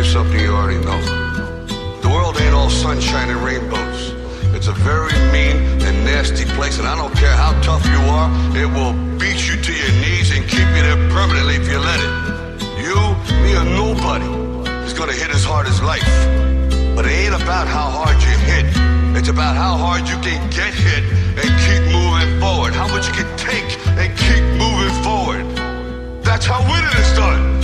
something you already know. The world ain't all sunshine and rainbows. It's a very mean and nasty place, and I don't care how tough you are, it will beat you to your knees and keep you there permanently if you let it. You, me, or nobody is gonna hit as hard as life. But it ain't about how hard you hit. It's about how hard you can get hit and keep moving forward. How much you can take and keep moving forward. That's how winning is done.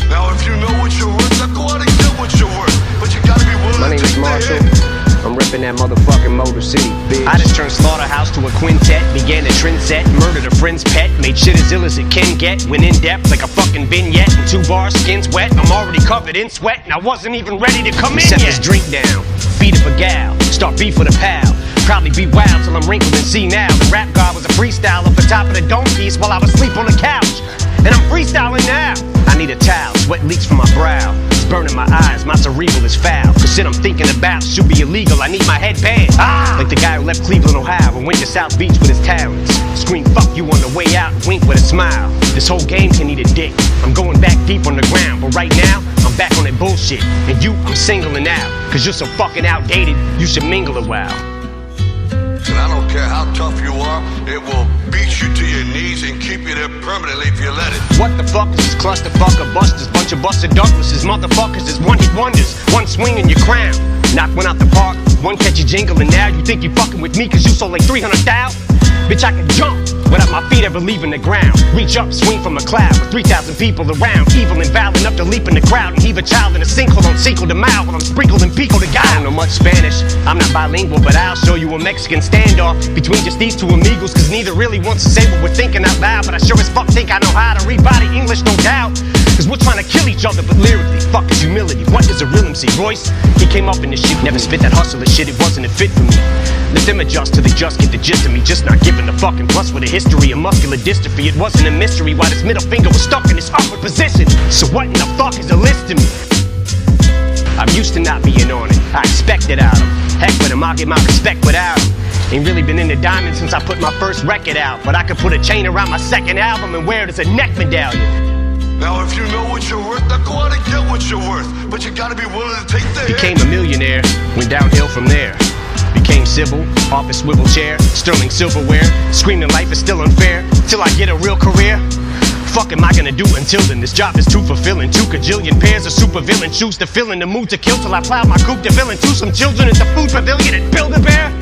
Now if you know what you're worth, now go out and get what you're worth. But you gotta be willing My to name is take the Marshall. hit. I'm reppin' that motherfucking Motor City, bitch. I just turned Slaughterhouse to a quintet, began a trend set, murdered a friend's pet, made shit as ill as it can get, went in depth like a fucking vignette, and 2 bars, skin's wet, I'm already covered in sweat, and I wasn't even ready to come in yet. Set this drink down, feed up a gal, start beef with a pal, probably be wild till I'm wrinkled and see now. The rap god was a freestyle off the top of the dome piece while I was asleep on the couch, and I'm freestyling now. I need a towel, sweat leaks from my brow, it's burning my eyes, my cerebral is foul, cause shit I'm thinking about should be illegal, I need my head banned. Like the guy who left Cleveland, Ohio and went to South Beach with his talents. Scream fuck you on the way out, wink with a smile. This whole game can eat a dick, I'm going back deep on the ground, but right now, I'm back on that bullshit. And you, I'm singling out, cause you're so fucking outdated, you should mingle a while. And I don't care how tough you are, it will beat you to your knees and keep you there permanently if you let it. What the fuck is this clusterfuck of busters? Bunch of busted Douglases, motherfuckers is one-hit wonders. One swing in your crown, knock one out the park, one catchy jingle, and now you think you fucking with me cause you sold like 300,000? Bitch, I can jump without my feet ever leaving the ground. Reach up, swing from a cloud with 3,000 people around. Evil and vile enough to leap in the crowd and heave a child in a sinkhole on Cinco de Mayo while I'm sprinkled in pico de gallo. I don't know much Spanish, I'm not bilingual, but I'll show you a Mexican standoff between just these two amigos, cause neither really wants to say what we're thinking out loud, but I sure as fuck think I know how to read body English, no doubt. Cause we're trying to kill each other, but lyrically, fuck is humility. What is a real MC? Royce, he came up in this shit, never spit that hustler shit, it wasn't a fit for me. Let them adjust till they just get the gist of me, just not giving a fucking plus with a history of muscular dystrophy. It wasn't a mystery why this middle finger was stuck in this upward position. So what in the fuck is a list to me? I'm used to not being on it, I expect it out of him. Heck with him, I'll get my respect without him. Ain't really been into diamonds since I put my first record out, but I could put a chain around my second album and wear it as a neck medallion. Now if you know what you're worth, now go out and get what you're worth. But you gotta be willing to take the hit. Became a millionaire, went downhill from there. Became civil, office swivel chair, sterling silverware, screaming life is still unfair, till I get a real career. Fuck am I gonna do until then? This job is too fulfilling. 2 kajillion pairs of supervillain shoes to fill in the mood to kill till I plow my coupe de ville into some children at the food pavilion at Build-A-Bear.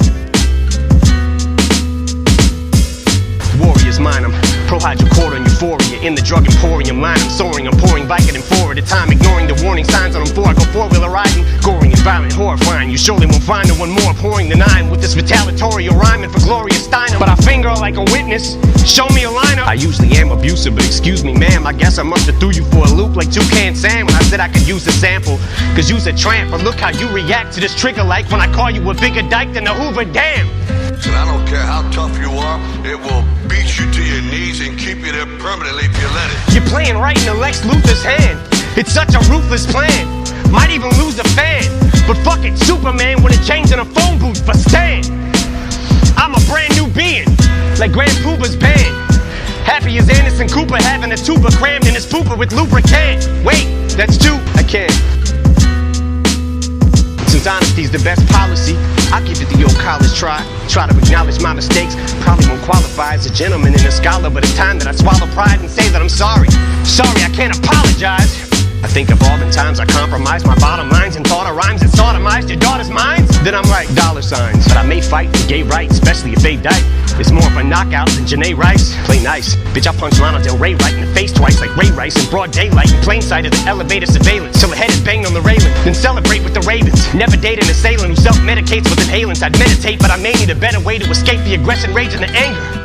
Warriors mine, I'm pro-hydrocodone and euphoria. In the drug emporium line, I'm soaring, I'm pouring Vicodin 4 at a time, ignoring the warning signs on them 4. I go 4-wheeler riding, goring and violent, horrifying. You surely won't find no one more pouring than I am with this retaliatory rhyming for Gloria Steinem. But I finger like a witness, show me a lineup. I usually am abusive, but excuse me ma'am, I guess I must have threw you for a loop like Toucan Sam when I said I could use a sample. Cause you's a tramp, but look how you react to this trigger like when I call you a bigger dyke than the Hoover Dam. And I don't care how tough you are, it will beat you to your knees and keep you there permanently if you let it. You're playing right into Lex Luthor's hand. It's such a ruthless plan. Might even lose a fan. But fuck it, Superman wouldn't change in a phone booth, but Stan. I'm a brand new being, like Grand Pooba's band. Happy as Anderson Cooper having a tuba crammed in his pooper with lubricant. Wait, that's 2, I can't. Since honesty's the best policy, I'll give it the old college try. Try to acknowledge my mistakes, probably won't qualify as a gentleman and a scholar, but it's time that I swallow pride and say that I'm sorry. Sorry, I can't apologize. I think of all the times I compromised my bottom lines and thought of rhymes that sodomized your daughter's minds. Then I'm like dollar signs, but I may fight for gay rights, especially if they die. It's more of a knockout than Janae Rice. Play nice, bitch, I punched Lana Del Rey right in the face twice like Ray Rice in broad daylight in plain sight of the elevator surveillance till the head is banged on the railing. Then celebrate with the Ravens. Never date an assailant who self-medicates with inhalants. I'd meditate, but I may need a better way to escape the aggression, rage, and the anger.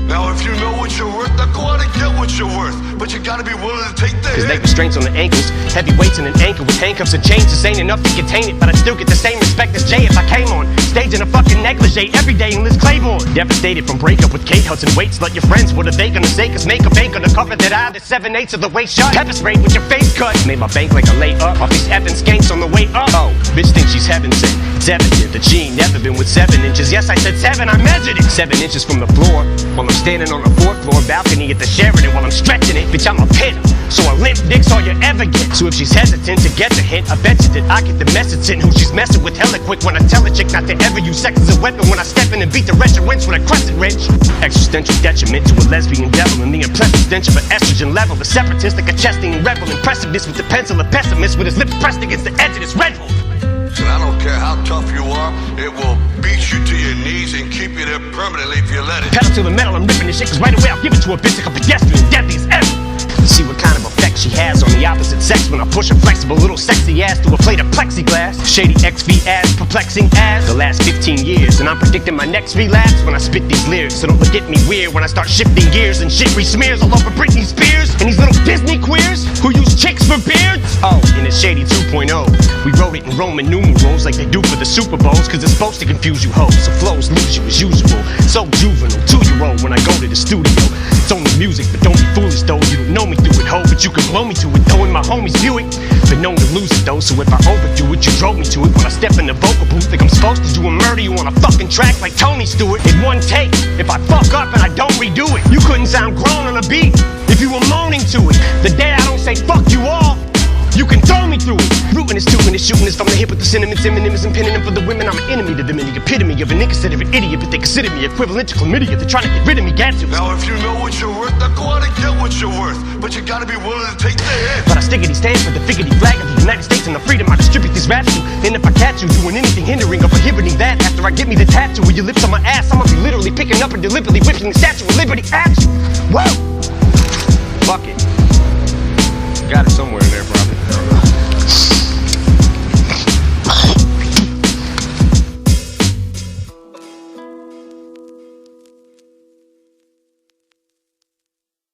Now if you know what you're worth, now go out and get what you're worth. But you gotta be willing to take the Cause hit. leg restraints on the ankles, heavy weights and an anchor with handcuffs and chains. This ain't enough to contain it, but I'd still get the same respect as Jay if I came on stage in a fucking negligee every day in Liz Claiborne. Devastated from breakup with Kate Hudson. Wait, slut your friends, what are they gonna say? Cause makeup ain't gonna cover that eye, the 7/8 of the way shut. Pepper sprayed with your face cut. Made my bank like a layup off these effing skanks on the way up. Oh, bitch thinks she's heaven sent. It's evident that she ain't never been with 7 inches. Yes, I said 7, I measured it. 7 inches from the floor while I'm standing on the 4th floor balcony at the Sheraton while I'm stretching it. Bitch, I'm a pit. So a limp dick's all you ever get. So if she's hesitant to get the hint, I bet you that I get the message sent. Who she's messing with hella quick when I tell a chick not to ever use sex as a weapon. When I step in and beat the wretched winch with a crescent wrench. Existential detriment to a lesbian devil and the impressive stench of an estrogen level. The separatist like a Chestian rebel. Impressiveness with the pencil, a pessimist with his lips pressed against the edge of this Red Bull. And I don't care how tough you are, it will beat you to your knees and keep you there permanently if you let it. Pedal to the metal, I'm ripping this shit, cause right away I'll give it to a bitch like a pedestrian, deadly as ever. See what kind of effect she has on the opposite sex when I push a flexible little sexy ass through a plate of plexiglass. Shady XV ass, perplexing ass. The last 15 years, and I'm predicting my next relapse when I spit these lyrics. So don't look at me weird when I start shifting gears and shit re-smears all over Britney Spears and these little Disney queers who use chicks for beards. Oh, and it's Shady 2.0. We wrote it in Roman numerals like they do for the Super Bowls, cause it's supposed to confuse you hoes, so flows lose you as usual. So juvenile, 2-year-old when I go to the studio. It's only music, but don't be foolish though. You don't know me through it, ho, but you can blow me to it though, and my homies view it. Been known to lose it though, so if I overdo it, you drove me to it. When I step in the vocal booth, think I'm supposed to do a murder you on a fucking track like Tony Stewart. In one take, if I fuck up and I don't redo it, you couldn't sound grown on a beat if you were moaning to it. The day I don't say fuck you all, you can throw me through it. Rootin' is tootin' is shootin' is from the hip with the sentiments, synonyms and pinning them for the women. I'm an enemy to them and the epitome of an inconsiderate idiot, but they consider me equivalent to chlamydia. They're trying to get rid of me, gadzooks. Now if you know what you're worth, now go out and get what you're worth. But you gotta be willing to take the hit. But I stickity stand for the figgity flag of the United States and the freedom I distribute these raps to. And if I catch you doing anything hindering or prohibiting that, after I get me the tattoo with your lips on my ass, I'ma be literally picking up and deliberately whipping the Statue of Liberty at you. Whoa!